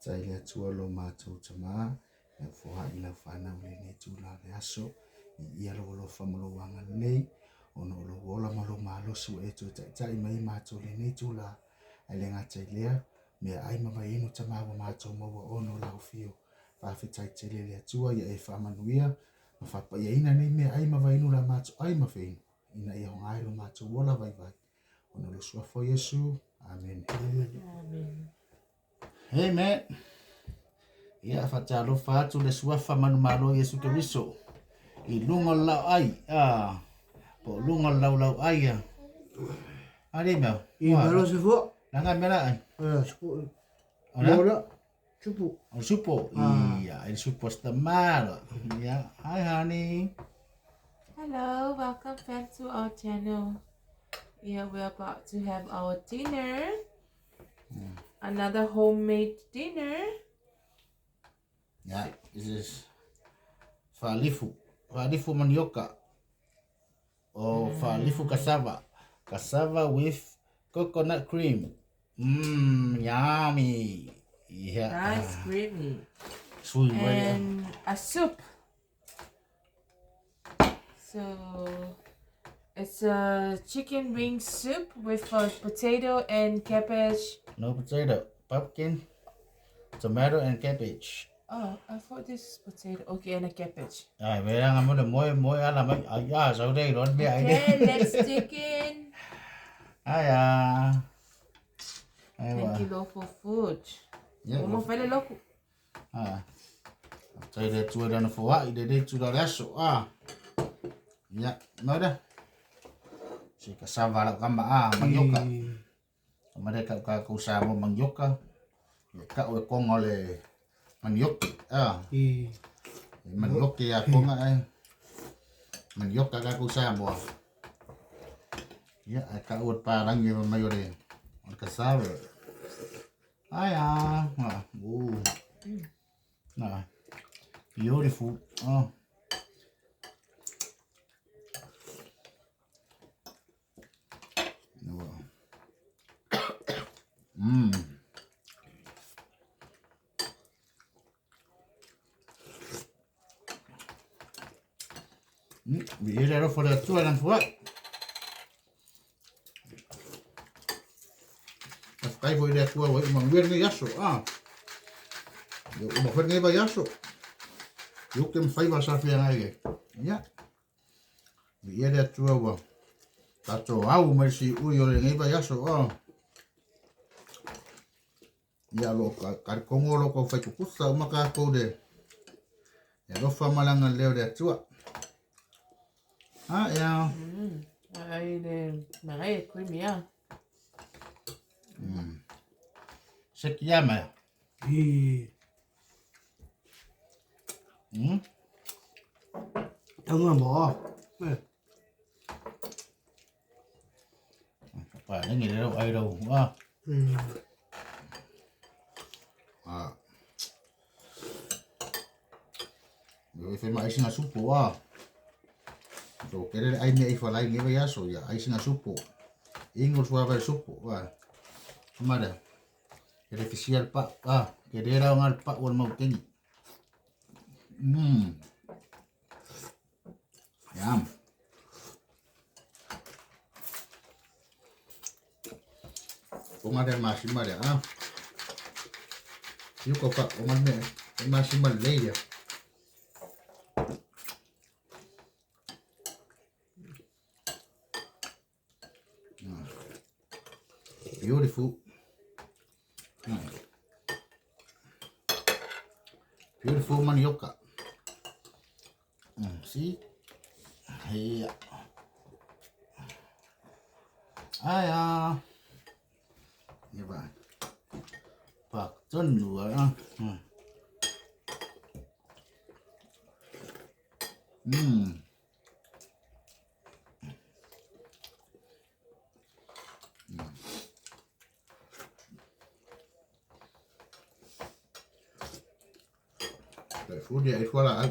tai le tua lo mātou tama e foha I lau whanau le ne tūla le aso I ia lo whamalo wanga nei ono lo wola malo malo su e tu tai mai mātou le ne tūla ai le ngatai lea mea ai mawai inu tama wa mātou maua ono lau fio whawhitai te le tua ia e whamanuia ma whapa ia ina nei mea ai mawai inu la mātou ai mawhainu ina ia hongai lo mātou wola vai vai ono lo suafo Yesu amen Amen. Amen. Ia whatalo whātu le suafa manu malo Yesu Keriso. I lunga lau ai. Po lunga lau ai. Ade mea. I malo se fo. Nanga mea ai. Supo. Ona? Supo. O supo. Ia, il supo sta malo. Ia. Hi honey. Hello, welcome back to our channel. Yeah, we're about to have our dinner. Another homemade dinner. Yeah, this is falifu. Falifu manioka. Or falifu cassava. Cassava with coconut cream. Yummy. Yeah. Nice, creamy. Sweet. And a soup. So it's a chicken wing soup with potato and cabbage. No potato, pumpkin, tomato and cabbage. Oh, I thought this is potato. Okay, and a cabbage. Ai, về đang ăn cái mối ăn làm ai sau đây rồi bé ai Okay, đi. let's chicken. Ai Thank you, local food. Como fue local? Đây là chua đan phô ai đây chua đan raso Ya, nói đó. Si cassava la kama manioka. Mereka ka usama manioka. Ka o kongo le manioki. Manioki ya konga ai. Manioka ka usama. Ya, ka o pa lang yung mayore. Cassava. Beautiful. Vi är där för det tror jag för. Cái voi đẹp quá vậy mà nguyên cái yaso Yo mà phải nghe bài yaso. Yo kem phải vào sao phía này kì. Nhá. Vì đẹp quá vậy. Ta cho áo mới si ui rồi nghe bài yaso Ya lo ka kongo lo ko phải cút sao mà ka ko de. Ya lo fa malangan leo đẹp quá. Ya. Marais creamy. Sekiyama. Tao ngon bò. Phải nó nhìn đâu ai đâu Rồi phải mà sinh sup po rồi cái đấy anh này phải lại nghe bây giờ rồi anh sinh sup po Ingol suave sup po mà đây cái đấy official pa cái đấy là ngal pa wal mau tengi Yum. Kung ada masih ada Yuk kok pak, oman deh, masih malay ya. Beautiful. Beautiful manioka. See? Hey. Như vậy. Bạc chân nữa Để phút địa qua lại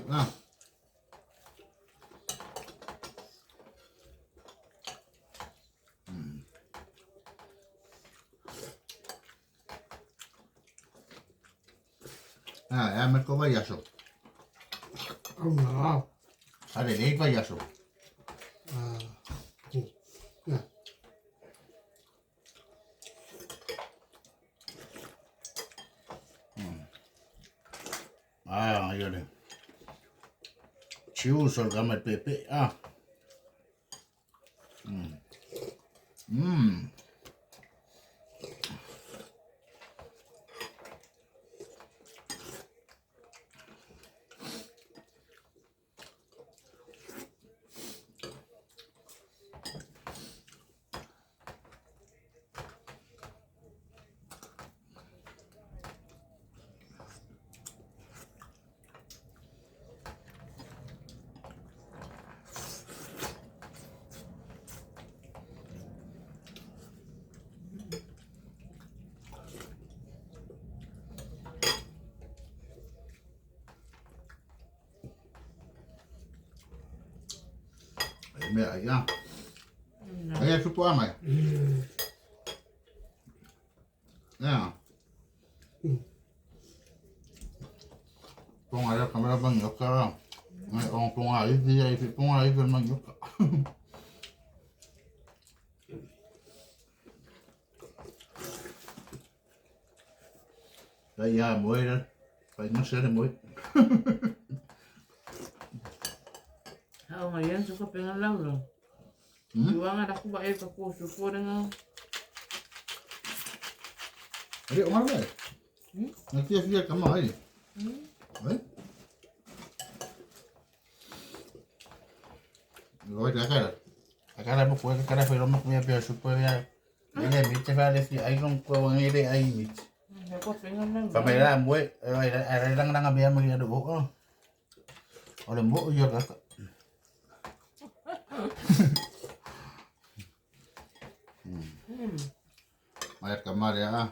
Äämet kova jaso. Wow. Ada leipä jaso. Ayo deh. Cius or gamet pepe Mẹ ya. Ayah supu amai. Ya. Pong ada kamera bang yoka. Mai orang pong ai dia itu pong ai kan bang yoka. Ya muối đó. Phải nó sẽ là muối. Ako ngayon, suka pengen lang no. Iwangan ako ba eh, suko na. Adik orang mana? Nanti dia kamar ai. Rồi cái này một cái này phải làm một cái supaya ini bitte phải để ai không có người để ai mít. Ako pengen lang. Và mày làm muối, rồi ai đang bia mà được bộ không? Ở làm bộ giờ cả. Mày kamar ya.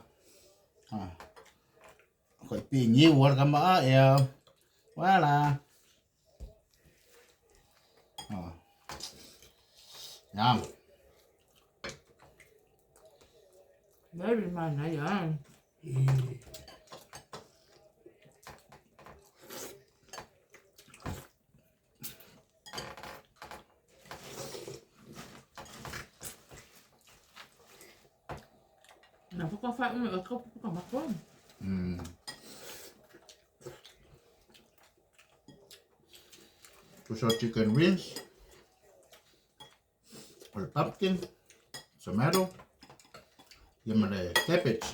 Khỏi pi nhiều quá kamar ya. Quá là. Nham. Very man na yan. Napaka-fat mo, ikaw pagkamakon. So chicken wings. Or pumpkin. Tomato. Yung mga cabbage.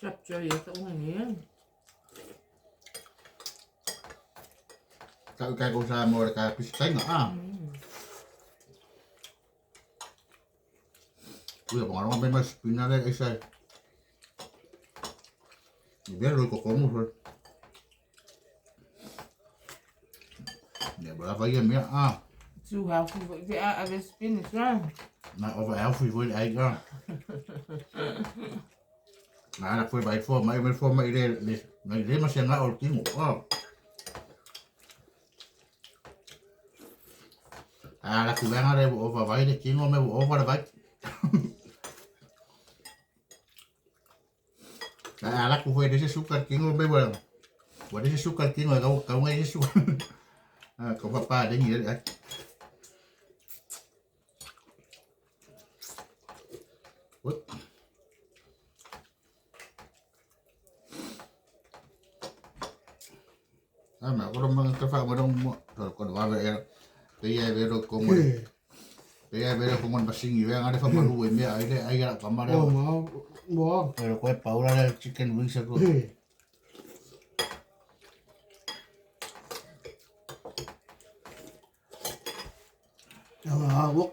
Chapchoy, ito nga yan. Kaya kung sa mo ka pisay nga Uy, pang may mas pinalay isa. Ibero ko komo sir. Ya berapa ya mia Too healthy, but I have spinach right. Na over healthy food ai ga. Na foi by for mai ile mas nga ol kingo. La kubanga de over vai de kingo me over vai. La ku foi de sugar kingo me bueno. What is sugar kingo ka ngai sugar. Có papa đấy nghĩa đấy. Mà có đông cái pha mà đông rồi còn vào về bây giờ rồi cùng mình bây giờ cùng mình bắt sinh gì vậy? Anh phải mà nuôi mẹ ấy đấy, ai ra cầm mà đấy. Wow. Rồi quay bảo ra chicken wings rồi. Wok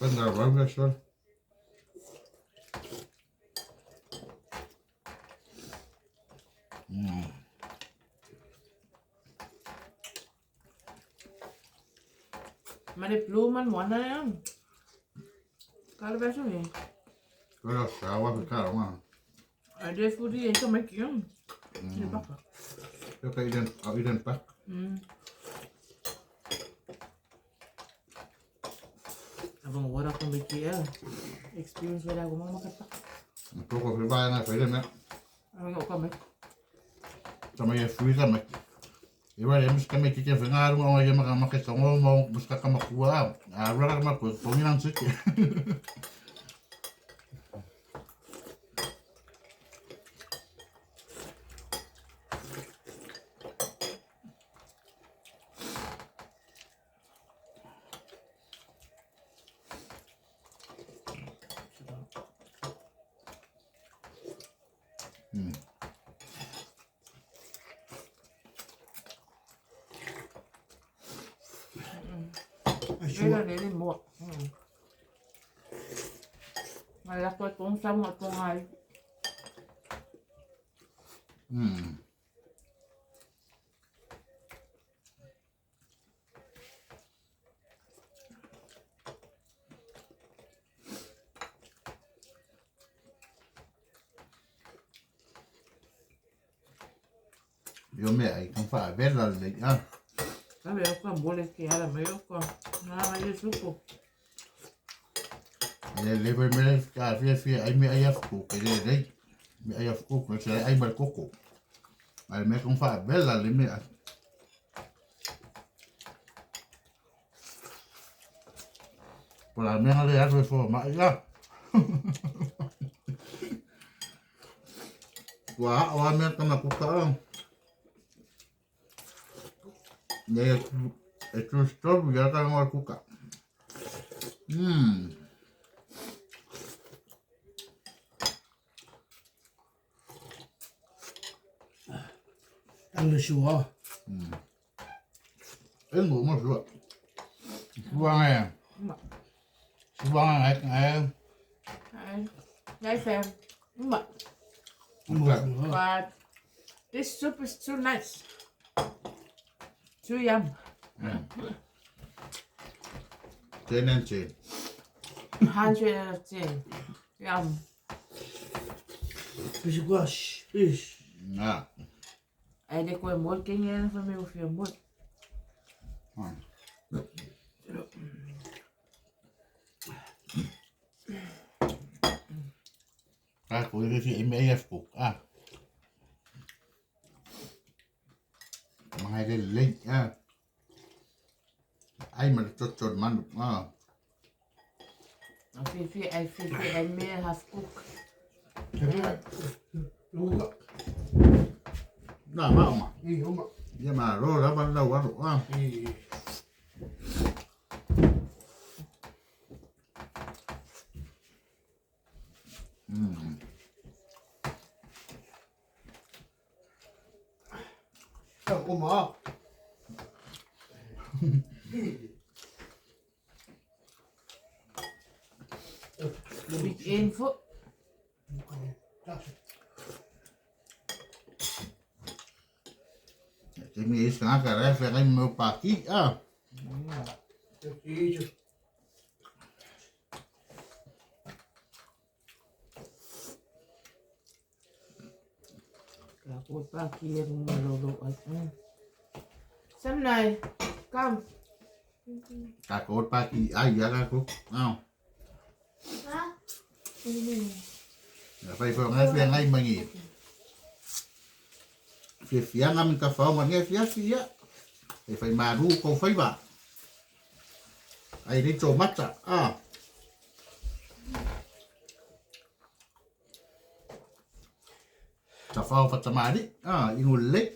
Benar banget sih. Mari pluman mana yan? Kalau besok ni. Kalau sawah kita mah. Ada foodie yang kau make yang. Dia bakar. Yo kay iden pa. Abang orang kau make ya. Experience bela aku makan tak. Ito ko ba na pwede na. Abang kau make. Sama ya free kami. Iba ya mas kami kike fengar mo ya makita mo mas ka makuha. Ara ka makuha pongin ang sike. Bela ni mo. Malak ko tong sama tong ay. Yo me ay kan fa bella le ah. Sabe aku boleh ke ala mayo ko. Na mayo suko. Le ver me ka fi ay me ay afku ke le me ay afku ko se ay mal coco. Ay me kan fa bella le me. Por la mía le hago forma ya. Wah, awak me kan aku ka. Ya itu stop ya kan aku ka. Ăn được sủa. Em ngủ một rồi. Vâng à. Vâng à em. Ngay fan. But this soup is too nice. Too yum. Trên and trên. 100 out of 10. Yum. Fish squash. Fish. À. Ai de koe mo ke nge fa me o fio mo. À, của cái gì em ấy phục à. Mai đây lên à. Ai mà chốt chốt man à. Fi ai me half cook. Đó mà ông à. Không ạ. Nhưng mà rồi đó bắt đầu ăn đủ à. Sao cô mở? Big info. Cái mì sáng cả đấy phải anh mua paki à. Aku pagi yang melulu. Sam này, come. Cả cột paki ai giá ra cũng không. Phải ngay ngay mà nghỉ. Phía ngâm cà phê mà nghe phía thì phải mà ru cô phải vào ai đi trộm mắt à cà phê phải mà đi ingul lek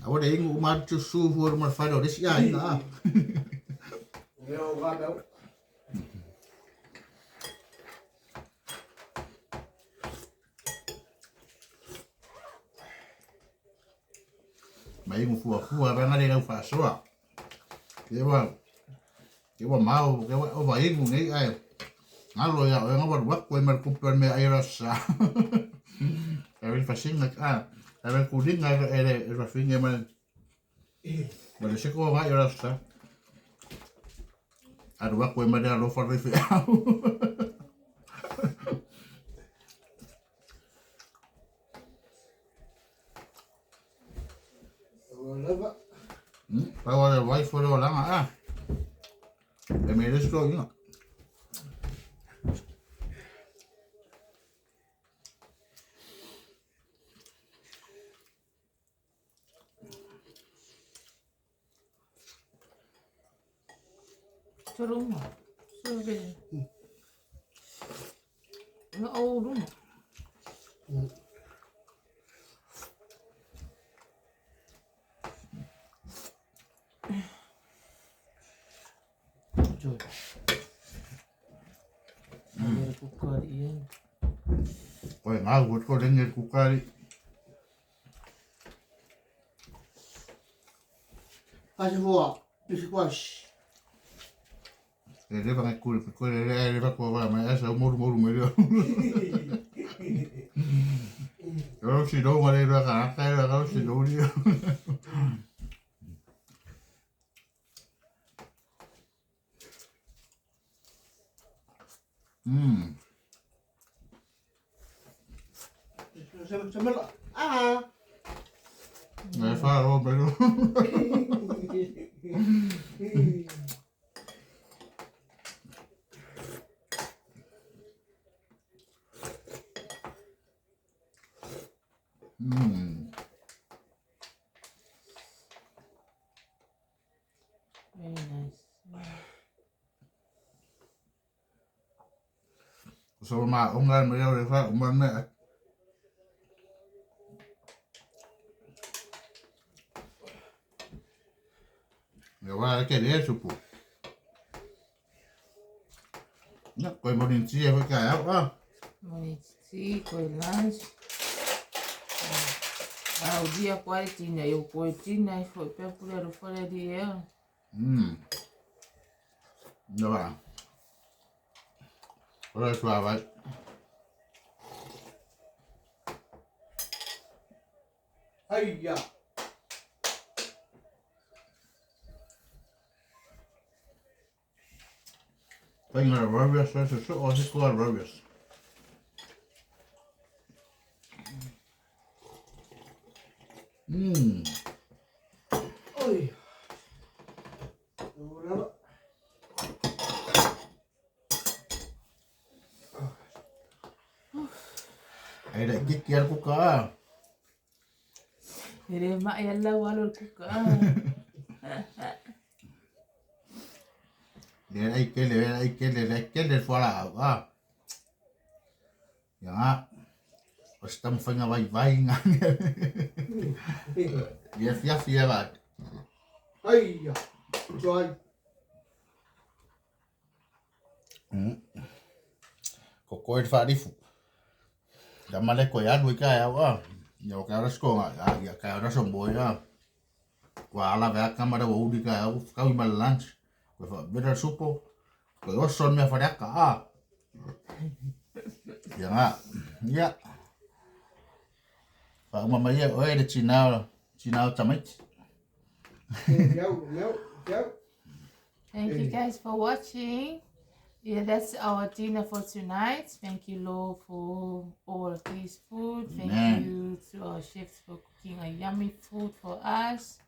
awak dah ingu mar cusu for mar fado des ya ina Yo, ra đâu? mấy một phùa bên đây đâu phải số à cái mà mau cái mà vậy cũng nghĩ ai ngáo rồi à nó vẫn bắt quên mà cũng quên mẹ ai ra sao cái bên phải xin được cái bên cú đít ngay rồi đây rồi phi nghe mà sẽ có ngay ra sao rồi bắt quên mà ra lo phải phi áo for the langa. They made it slow, you know. Cho đúng mà. Xưa về. Nó ô đúng mà. Trời. Đây là cooker đi yên. Ôi, ngáo vụt có đến nghe cooker đi. Ai sẽ vô? Đi sẽ quash. Để đấy bằng cái đây bắt qua vào mà sao mua mấy đứa. Nó xì đâu mà đây ra cả cái là nó xì đâu đi. Sẽ mất lại. À. Này pha luôn mấy đứa. Very nice. Sao mà ông ăn mấy đâu để pha ông ăn mẹ. Nếu mà cái đấy sụp. Nhắc quay một điện chia với cái áo á. Morning tea, coi lunch. Ah, o dia quarentina, eu quarentina e foi para o fora de eu. Được à? Rồi xòa vậy. Ây da. Tengo la rabia, eso o así con la rabia. Ôi. Đồ đó. Hay lại cái kia của cá. Ele mak yang lawa lu kuka. Để cái này phá là à. Ya. Estamos fazendo vai ngang. Ya fia vậy. Ây da. Rồi. Có coi phá đi phụ. Đã mà lấy coi ăn với cái áo à. Nhiều cái nó score à, ya cái nó sống bồi à. Quả là vậy cái mà đâu đi cái áo cái mà lunch. Cái phải biết là supo. Cái đó son mẹ phải đắt cả. Ya. Ya. Phải mà mấy ơi để chỉ nào chấm ít. Thank you guys for watching. Yeah, that's our dinner for tonight. Thank you, Lord, for all of this food. Thank you to our chefs for cooking a yummy food for us.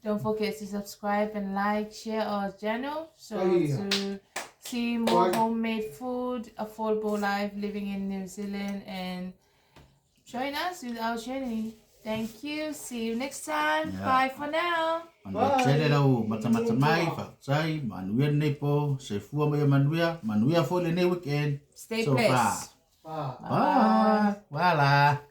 Don't forget to subscribe and like, share our channel so to see more homemade food, affordable life living in New Zealand, and join us with our journey. Thank you. See you next time. Bye for now. Bye. Đâu macam-macam mai fakcai manuia nei po sefua mai manuia for the weekend. Stay so blessed. Bye. Wala.